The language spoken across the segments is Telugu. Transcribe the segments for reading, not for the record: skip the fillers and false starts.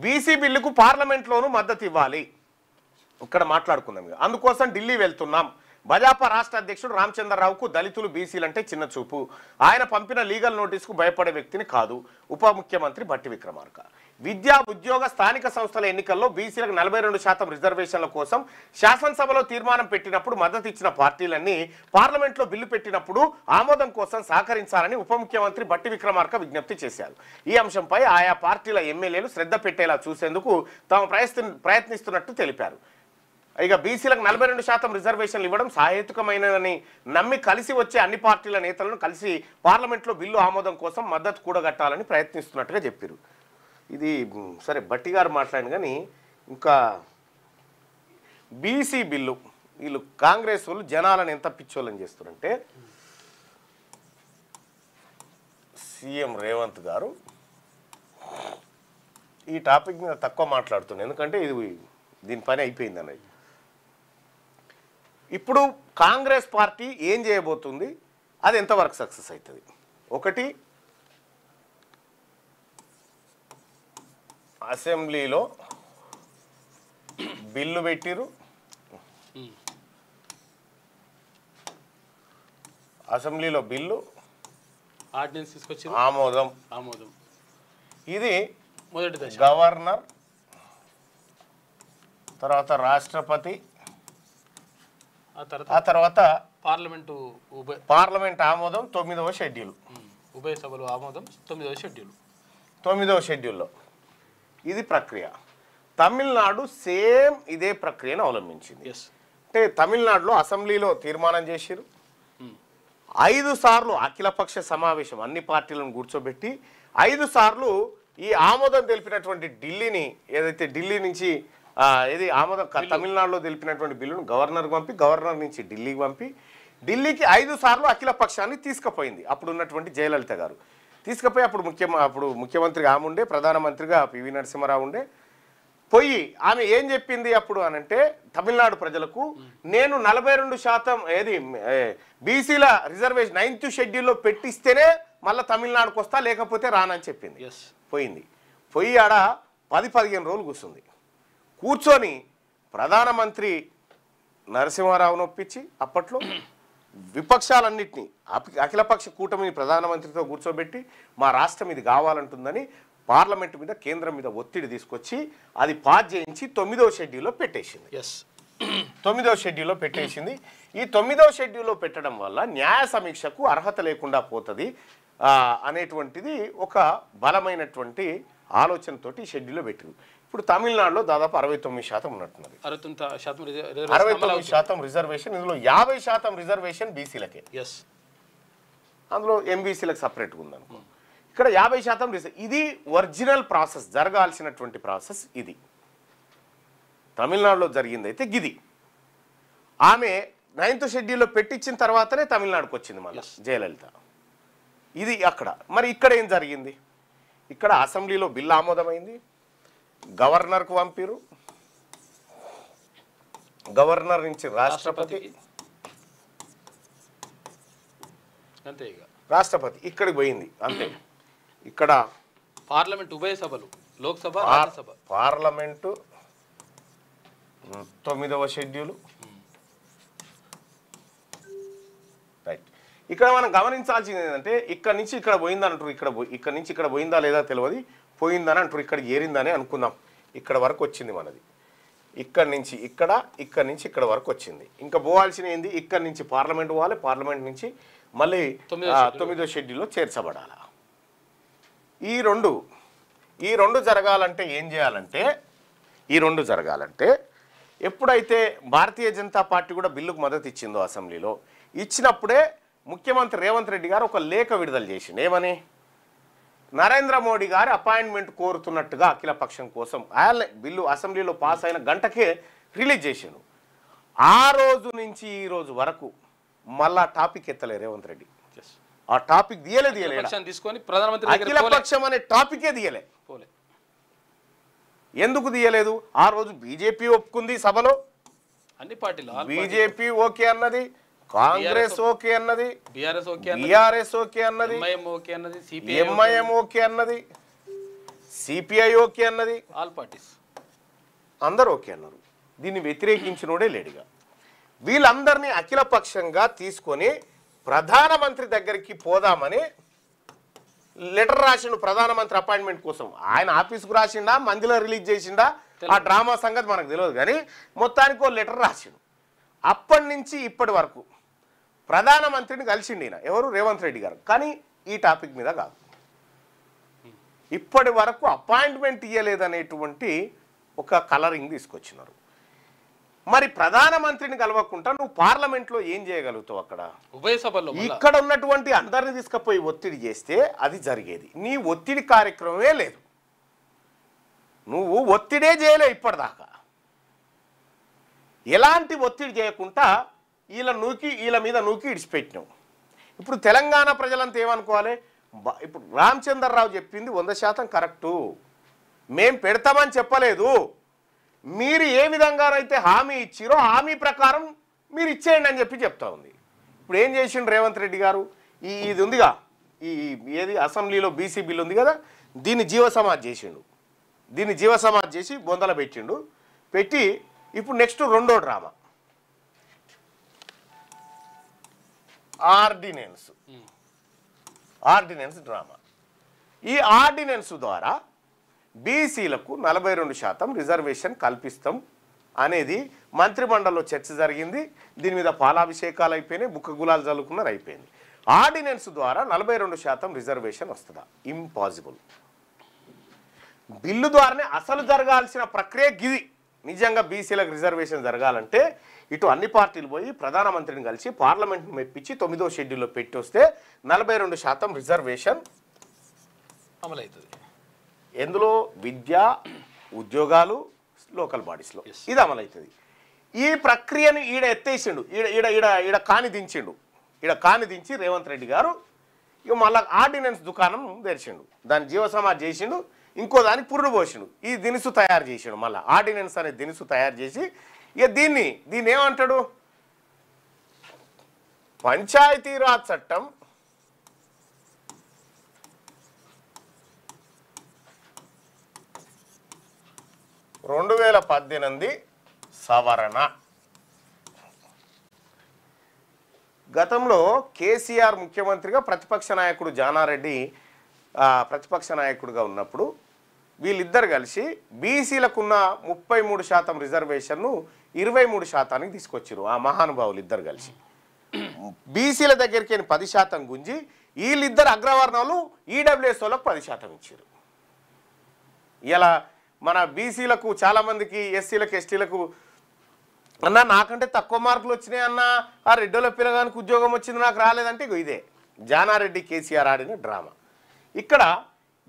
బీసీ బిల్లుకు పార్లమెంట్లోనూ మద్దతు ఇవ్వాలి. ఇక్కడ మాట్లాడుకుందాం. అందుకోసం ఢిల్లీ వెళ్తున్నాం. భాజపా రాష్ట్ర అధ్యక్షుడు రామచంద్రరావుకు దళితులు బీసీలంటే చిన్న చూపు. ఆయన పంపిన లీగల్ నోటీసుకు భయపడే వ్యక్తిని కాదు. ఉప ముఖ్యమంత్రి భట్టి విక్రమార్క. విద్యా ఉద్యోగ స్థానిక సంస్థల ఎన్నికల్లో బీసీలకు 42% రిజర్వేషన్ల కోసం శాసనసభలో తీర్మానం పెట్టినప్పుడు మద్దతు ఇచ్చిన పార్టీలన్నీ పార్లమెంట్లో బిల్లు పెట్టినప్పుడు ఆమోదం కోసం సహకరించాలని ఉప ముఖ్యమంత్రి భట్టి విక్రమార్క విజ్ఞప్తి చేశారు. ఈ అంశంపై ఆయా పార్టీల ఎమ్మెల్యేలు శ్రద్ధ పెట్టేలా చూసేందుకు తాము ప్రయత్నిస్తున్నట్టు తెలిపారు. ఇక బీసీలకు 42% రిజర్వేషన్లు ఇవ్వడం సహేతుకమైనదని నమ్మి కలిసి వచ్చే అన్ని పార్టీల నేతలను కలిసి పార్లమెంట్లో బిల్లు ఆమోదం కోసం మద్దతు కూడగట్టాలని ప్రయత్నిస్తున్నట్టుగా చెప్పారు. ఇది సరే భట్టి గారు మాట్లాడిన కానీ ఇంకా బీసీ బిల్లు వీళ్ళు కాంగ్రెస్ వాళ్ళు జనాలను ఎంత పిచ్చోళ్ళని చేస్తారంటే సీఎం రేవంత్ గారు ఈ టాపిక్ మీద తక్కువ మాట్లాడుతున్నారు. ఎందుకంటే ఇది దీని పని అయిపోయింది అన్నది. ఇప్పుడు కాంగ్రెస్ పార్టీ ఏం చేయబోతుంది, అది ఎంతవరకు సక్సెస్ అవుతుంది? ఒకటి, అసెంబ్లీలో బిల్లు పెట్టిరు, అసెంబ్లీలో బిల్లు ఆర్డినెన్స్ తీసుకొచ్చి ఆమోదం. ఇది మొదటి దశ. గవర్నర్, తర్వాత రాష్ట్రపతి, ఆ తర్వాత పార్లమెంట్ ఆమోదం 9వ షెడ్యూల్, ఉభయ సభలు ఆమోదం 9వ షెడ్యూల్లో. ఇది ప్రక్రియ. తమిళనాడు సేమ్ ఇదే ప్రక్రియను అవలంబించింది. అంటే తమిళనాడులో అసెంబ్లీలో తీర్మానం చేసిరు, 5 సార్లు అఖిలపక్ష సమావేశం అన్ని పార్టీలను కూర్చోబెట్టి 5 సార్లు ఈ ఆమోదం తెలిపినటువంటి ఢిల్లీని, ఏదైతే ఢిల్లీ నుంచి ఇది ఆమోదం తమిళనాడులో తెలిపినటువంటి బిల్లును గవర్నర్కి పంపి, గవర్నర్ నుంచి ఢిల్లీకి పంపి, ఢిల్లీకి 5 సార్లు అఖిల పక్షాన్ని తీసుకుపోయింది అప్పుడు ఉన్నటువంటి జయలలిత గారు. తీసుకుపోయి అప్పుడు ముఖ్యమంత్రిగా ఆమె ఉండే, ప్రధానమంత్రిగా పివి నరసింహారావు ఉండే. పోయి ఆమె ఏం చెప్పింది అప్పుడు అనంటే, తమిళనాడు ప్రజలకు నేను 42% ఏది బీసీల రిజర్వేషన్ 9th షెడ్యూల్లో పెట్టిస్తేనే మళ్ళీ తమిళనాడుకు వస్తా, లేకపోతే రానని చెప్పింది. పోయింది. పోయి ఆడ 10-15 రోజులు కూర్చుంది. కూర్చొని ప్రధానమంత్రి నరసింహారావును ఒప్పించి అప్పట్లో విపక్షాలన్నింటినీ అఖిలపక్ష కూటమిని ప్రధానమంత్రితో కూర్చోబెట్టి మా రాష్ట్రం ఇది కావాలంటుందని పార్లమెంటు మీద, కేంద్రం మీద ఒత్తిడి తీసుకొచ్చి అది పాస్ చేయించి 9వ షెడ్యూల్లో పెట్టేసింది. 9వ షెడ్యూల్లో పెట్టేసింది. ఈ 9వ షెడ్యూల్లో పెట్టడం వల్ల న్యాయ సమీక్షకు అర్హత లేకుండా పోతుంది అనేటువంటిది ఒక బలమైనటువంటి ఆలోచనతోటి ఈ షెడ్యూల్లో పెట్టింది. ఇప్పుడు తమిళనాడులో దాదాపు 69% ఉన్నట్టున్నది. 69% రిజర్వేషన్. ఇందులో 50% రిజర్వేషన్ బీసీలకే, అందులో ఎంబీసీలకు సపరేట్గా ఉందనుకో. ఇక్కడ 50% ఇది ఒరిజినల్ ప్రాసెస్, జరగాల్సినటువంటి ప్రాసెస్ ఇది. తమిళనాడులో జరిగింది అయితే గిది. ఆమె 9th షెడ్యూల్లో పెట్టించిన తర్వాతనే తమిళనాడుకు వచ్చింది మళ్ళీ జయలలిత. ఇది అక్కడ. మరి ఇక్కడ ఏం జరిగింది? ఇక్కడ అసెంబ్లీలో బిల్లు ఆమోదమైంది, గవర్నర్కు పంపిరు, గవర్నర్ నుంచి రాష్ట్రపతి, రాష్ట్రపతి ఇక్కడికి పోయింది అంతే. ఇక్కడ పార్లమెంట్ ఉభయ సభలు, లోక్సభ, రాజ్యసభ. పార్లమెంటు 9వ షెడ్యూల్. రైట్. ఇక్కడ మనం గమనించాల్సింది ఏంటంటే, ఇక్కడి నుంచి ఇక్కడ పోయిందని అంటారు, ఇక్కడ నుంచి ఇక్కడ పోయిందా లేదా తెలియదు, పోయిందని అంటారు, ఇక్కడ ఏరిందని అనుకుందాం. ఇక్కడ వరకు వచ్చింది మనది, ఇక్కడి నుంచి ఇక్కడ, ఇక్కడి నుంచి ఇక్కడ వరకు వచ్చింది. ఇంకా పోవాల్సిన ఏంది, ఇక్కడి నుంచి పార్లమెంట్ పోవాలి, పార్లమెంట్ నుంచి మళ్ళీ 9వ షెడ్యూల్లో చేర్చబడాలి. ఈ రెండు జరగాలంటే ఏం చేయాలంటే, ఈ రెండు జరగాలంటే ఎప్పుడైతే భారతీయ జనతా పార్టీ కూడా బిల్లుకు మద్దతు ఇచ్చిందో అసెంబ్లీలో, ఇచ్చినప్పుడే ముఖ్యమంత్రి రేవంత్ రెడ్డి గారు ఒక లేఖ విడుదల చేసింది. ఏమని? నరేంద్ర మోడీ గారి అపాయింట్మెంట్ కోరుతున్నట్టుగా అఖిల పక్షం కోసం ఆయన బిల్లు అసెంబ్లీలో పాస్ అయిన గంటకే రిలీజ్ చేసిండు. ఆ రోజు నుంచి ఈ రోజు వరకు మళ్ళా టాపిక్ ఎత్తలే రేవంత్ రెడ్డి. ఆ టాపిక్ తీయలే తీసుకొని ప్రధానమంత్రి అఖిల పక్షం అనే టాపికే తీయలే. ఎందుకు తీయలేదు? ఆ రోజు బీజేపీ ఒప్పుకుంది సభలో, అన్ని పార్టీలు, బీజేపీ ఓకే అన్నది, కాంగ్రెస్ ఓకే అన్నది, బీఆర్ఎస్ ఓకే అన్నది, ఎంఐఎం ఓకే అన్నది, సిపిఐ ఓకే అన్నది, ఆల్ పార్టీస్ అందరూ ఓకే అన్నారు. దీన్ని వ్యతిరేకించినోడే లేడుగా. వీళ్ళందరినీ అఖిలపక్షంగా తీసుకొని ప్రధానమంత్రి దగ్గరికి పోదామని లెటర్ రాసిండు ప్రధానమంత్రి అపాయింట్మెంట్ కోసం. ఆయన ఆఫీస్కు రాసిండా, మందిలో రిలీజ్ చేసిండా, ఆ డ్రామా సంగతి మనకు తెలియదు. కానీ మొత్తానికి ఓ లెటర్ రాసిండు. అప్పటి నుంచి ఇప్పటి వరకు ప్రధానమంత్రిని కలిసిండు ఈయన, ఎవరు, రేవంత్ రెడ్డి గారు. కానీ ఈ టాపిక్ మీద కాదు. ఇప్పటి వరకు అపాయింట్మెంట్ ఇవ్వలేదనేటువంటి ఒక కలరింగ్ తీసుకొచ్చినారు. మరి ప్రధానమంత్రిని కలవకుండా నువ్వు పార్లమెంట్లో ఏం చేయగలుగుతావు? అక్కడ ఉభయ సభల్లో ఇక్కడ ఉన్నటువంటి అందరిని తీసుకుపోయి ఒత్తిడి చేస్తే అది జరిగేది. నీ ఒత్తిడి కార్యక్రమమే లేదు, నువ్వు ఒత్తిడే చేయలే ఇప్పటిదాకా. ఎలాంటి ఒత్తిడి చేయకుండా వీళ్ళ మీద నూకి ఇడిచిపెట్టినావు. ఇప్పుడు తెలంగాణ ప్రజలంతా ఏమనుకోవాలి? ఇప్పుడు రామచంద్రరావు చెప్పింది 100% కరెక్టు, మేం పెడతామని చెప్పలేదు. మీరు ఏ విధంగానైతే హామీ ఇచ్చిరో హామీ ప్రకారం మీరు ఇచ్చేయండి అని చెప్తా ఉంది. ఇప్పుడు ఏం చేసిండు రేవంత్ రెడ్డి గారు? ఇది ఉందిగా, ఏది అసెంబ్లీలో బీసీ బిల్ ఉంది కదా, దీన్ని జీవసమాజ్ చేసిండు. దీన్ని జీవసమాజ్ చేసి బొందల పెట్టిండు. పెట్టి ఇప్పుడు నెక్స్ట్ రెండో డ్రామా ఆర్డినెన్స్ డ్రామా. ఈ ఆర్డినెన్స్ ద్వారా బీసీలకు 42% రిజర్వేషన్ కల్పిస్తాం అనేది మంత్రిమండలిలో చర్చ జరిగింది. దీని మీద పాలాభిషేకాలు అయిపోయినాయి, బుక్క గులాలు చల్లుకున్నారు, అయిపోయింది. ఆర్డినెన్స్ ద్వారా 42% రిజర్వేషన్ వస్తుందా? ఇంపాసిబుల్. బిల్లు ద్వారానే అసలు జరగాల్సిన ప్రక్రియ గిది. నిజంగా బీసీలకు రిజర్వేషన్ జరగాలంటే ఇటు అన్ని పార్టీలు పోయి ప్రధానమంత్రిని కలిసి పార్లమెంట్ను మెప్పించి 9వ షెడ్యూల్లో పెట్టి వస్తే 42% రిజర్వేషన్ అమలవుతుంది. ఎందులో? విద్య, ఉద్యోగాలు, లోకల్ బాడీస్లో ఇది అమలవుతుంది. ఈ ప్రక్రియను ఈడ ఎత్తేసిండు, ఈడ కాని దించిండు. ఈడ కాని దించి రేవంత్ రెడ్డి గారు ఇక మళ్ళీ ఆర్డినెన్స్ దుకాణం తెరిచిండు, దాన్ని జీవసమాజ్ చేసిండు, ఇంకో దానికి పురుడు పోసిండు, ఈ దినుసు తయారు చేసిండు. మళ్ళీ ఆర్డినెన్స్ అనే దినుసు తయారు చేసి ఇక దీన్ని ఏమంటాడు? పంచాయతీరాజ్ చట్టం 2018 సవరణ. గతంలో కేసీఆర్ ముఖ్యమంత్రిగా ప్రతిపక్ష నాయకుడు జానారెడ్డి ప్రతిపక్ష నాయకుడిగా ఉన్నప్పుడు వీళ్ళిద్దరు కలిసి బీసీలకున్న 33% రిజర్వేషన్ను 23%కి తీసుకొచ్చారు. ఆ మహానుభావులు ఇద్దరు కలిసి బీసీల దగ్గరికి 10% గుంజి వీళ్ళిద్దరు అగ్రవర్ణాలు ఈడబ్ల్యూఎస్ వాళ్ళకు 10% ఇచ్చారు. ఇలా మన బీసీలకు చాలామందికి, ఎస్సీలకు, ఎస్టీలకు అన్న నాకంటే తక్కువ మార్కులు వచ్చినాయి అన్న, ఆ రెడ్డోల పిల్లగానికి ఉద్యోగం వచ్చింది నాకు రాలేదంటే ఇదే జానారెడ్డి కేసీఆర్ ఆడిన డ్రామా. ఇక్కడ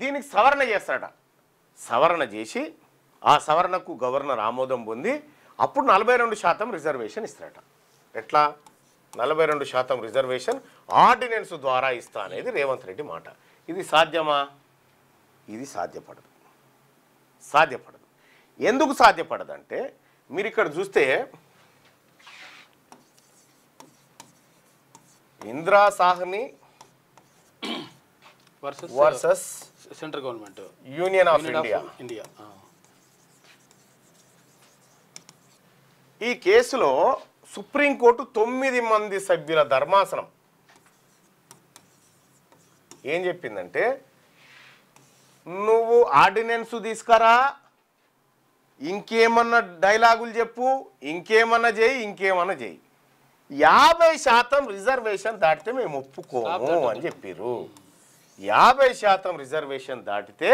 దీనికి సవరణ చేస్తాడట. సవరణ చేసి ఆ సవరణకు గవర్నర్ ఆమోదం పొంది అప్పుడు 42% రిజర్వేషన్ ఇస్తాడట. ఎట్లా 42% రిజర్వేషన్ ఆర్డినెన్స్ ద్వారా ఇస్తా అనేది రేవంత్ రెడ్డి మాట. ఇది సాధ్యమా? ఇది సాధ్యపడదు. ఎందుకు సాధ్యపడదంటే మీరు ఇక్కడ చూస్తే Indira Sawhney versus central government, union of India. ఈ కేసులో సుప్రీంకోర్టు 9 మంది సభ్యుల ధర్మాసనం ఏం చెప్పిందంటే, నువ్వు ఆర్డినెన్స్ తీసుకురా, ఇంకేమన్నా డైలాగులు చెప్పు, ఇంకేమన్నా చేయి, 50% రిజర్వేషన్ దాటితే మేము ఒప్పుకోము అని చెప్పారు. 50% రిజర్వేషన్ దాటితే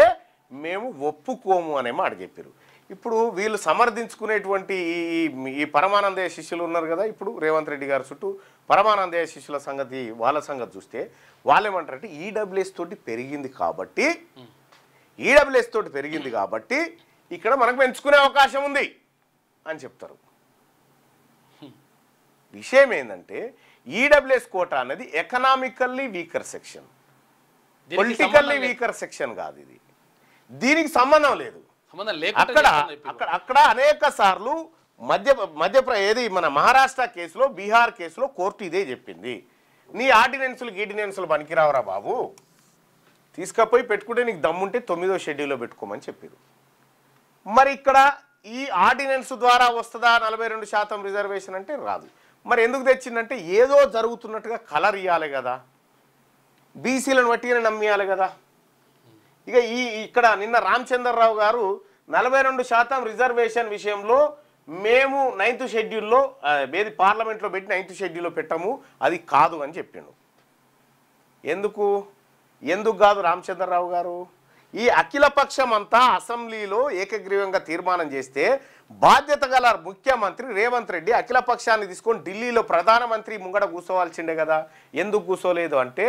మేము ఒప్పుకోము అనే మాట చెప్పారు. ఇప్పుడు వీళ్ళు సమర్థించుకునేటువంటి ఈ పరమానందయ్య శిష్యులు ఉన్నారు కదా, ఇప్పుడు రేవంత్ రెడ్డి గారి చుట్టూ పరమానందయ్య శిష్యుల సంగతి, వాళ్ళ సంగతి చూస్తే వాళ్ళు ఏమంటారంటే ఈడబ్ల్యూఎస్ తోటి పెరిగింది కాబట్టి ఇక్కడ మనకు పెంచుకునే అవకాశం ఉంది అని చెప్తారు. విషయం ఏంటంటే ఈడబ్ల్యూఎస్ కోటా అనేది economically weaker section, politically weaker section కాదు. ఇది దీనికి సంబంధం లేదు. అక్కడ అనేక సార్లు ఏది మన మహారాష్ట్ర కేసులో, బీహార్ కేసులో కోర్టు ఇదే చెప్పింది. నీ ఆర్డినెన్సులు పనికిరావరా బాబు, తీసుకపోయి పెట్టుకుంటే నీకు దమ్ముంటే 9వ షెడ్యూల్లో పెట్టుకోమని చెప్పారు. మరి ఇక్కడ ఈ ఆర్డినెన్స్ ద్వారా వస్తుందా 42% రిజర్వేషన్ అంటే రాదు. మరి ఎందుకు తెచ్చిందంటే ఏదో జరుగుతున్నట్టుగా కలర్ ఇవ్వాలి కదా, బీసీలను వట్టిగానే నమ్మియాలి కదా. ఇక ఇక్కడ నిన్న రామచంద్రరావు గారు 42% రిజర్వేషన్ విషయంలో మేము 9th షెడ్యూల్లో ఏది పార్లమెంట్లో పెట్టి 9th షెడ్యూల్లో పెట్టాము, అది కాదు అని చెప్పిండు. ఎందుకు కాదు రామచంద్రరావు గారు? ఈ అఖిలపక్షం అంతా అసెంబ్లీలో ఏకగ్రీవంగా తీర్మానం చేస్తే బాధ్యత గల ముఖ్యమంత్రి రేవంత్ రెడ్డి అఖిలపక్షాన్ని తీసుకొని ఢిల్లీలో ప్రధానమంత్రి ముంగడ కూర్చోవాల్సిండే కదా. ఎందుకు కూర్చోలేదు అంటే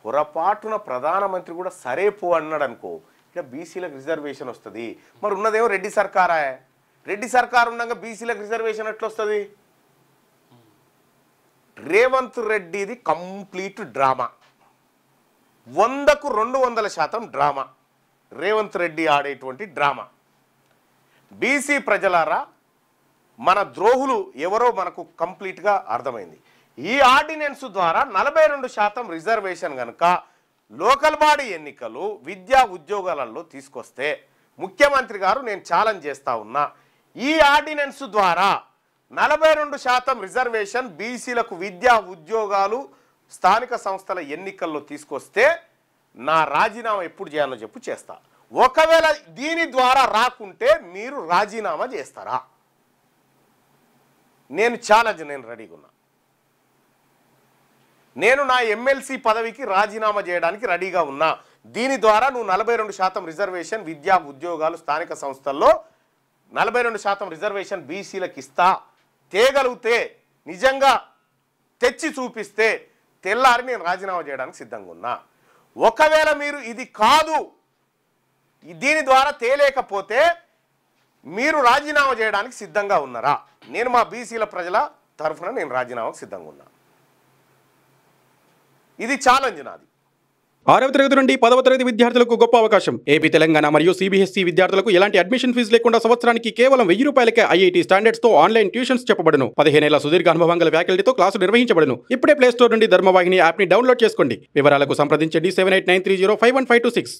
పొరపాటున ప్రధానమంత్రి కూడా సరే పో అన్నాడు అనుకో, ఇక బీసీలకు రిజర్వేషన్ వస్తుంది. మరి ఉన్నదేమో రెడ్డి సర్కారా, రెడ్డి సర్కారు ఉండగా బీసీలకు రిజర్వేషన్ ఎట్లా వస్తుంది? రేవంత్ రెడ్డిది కంప్లీట్ డ్రామా, 100కు 200% డ్రామా. రేవంత్ రెడ్డి ఆడేటువంటి డ్రామా. బీసీ ప్రజలారా, మన ద్రోహులు ఎవరో మనకు కంప్లీట్గా అర్థమైంది. ఈ ఆర్డినెన్స్ ద్వారా 42% రిజర్వేషన్ కనుక లోకల్ బాడీ ఎన్నికలు విద్యా ఉద్యోగాలలో తీసుకొస్తే ముఖ్యమంత్రి గారు నేను ఛాలెంజ్ చేస్తా ఉన్నా, ఈ ఆర్డినెన్స్ ద్వారా 42% రిజర్వేషన్ బీసీలకు విద్యా ఉద్యోగాలు స్థానిక సంస్థల ఎన్నికల్లో తీసుకొస్తే నా రాజీనామా ఎప్పుడు చేయాలో చెప్పు చేస్తా. ఒకవేళ దీని ద్వారా రాకుంటే మీరు రాజీనామా చేస్తారా? నేను ఛాలెంజ్, నేను రెడీగా ఉన్నా. నేను నా ఎమ్మెల్సీ పదవికి రాజీనామా చేయడానికి రెడీగా ఉన్నా. దీని ద్వారా నువ్వు 42% రిజర్వేషన్ విద్యా ఉద్యోగాలు స్థానిక సంస్థల్లో 42% రిజర్వేషన్ బీసీలకు ఇస్తా తేగలిగితే, నిజంగా తెచ్చి చూపిస్తే తెల్లారి నేను రాజీనామా చేయడానికి సిద్ధంగా ఉన్నా. ఒకవేళ మీరు ఇది కాదు, దీని ద్వారా తేలేకపోతే మీరు రాజీనామా చేయడానికి సిద్ధంగా ఉన్నారా? నేను మా బీసీల ప్రజల తరఫున నేను రాజీనామాకు సిద్ధంగా ఉన్నా. ఇది ఛాలెంజ్ నాది. 6వ తరగతి నుండి 10వ తరగతి విద్యార్థులకు గొప్ప అవకాశం. ఏపీ, తెలంగాణ మరియు సిబిఎస్ఈ విద్యార్థులకు ఎలాంటి అడ్మిషన్ ఫీజు లేకుండా సంవత్సరానికి కేవలం 1000 రూపాయలకే ఐఐటీ స్టాండర్డ్స్ తో ఆన్లైన్ ట్యూషన్స్ చెప్పబడును. 15 ఏళ్ల సుదీర్ఘ అనుభవం గల ఫ్యాకల్టీతో క్లాసులు నిర్వహించబడును. ఇప్పుడే ప్లే స్టోర్ నుండి ధర్మవాహిని యాప్ ని డౌన్లోడ్ చేసుకోండి. వివరాలకు సంప్రదించండి 7893051526.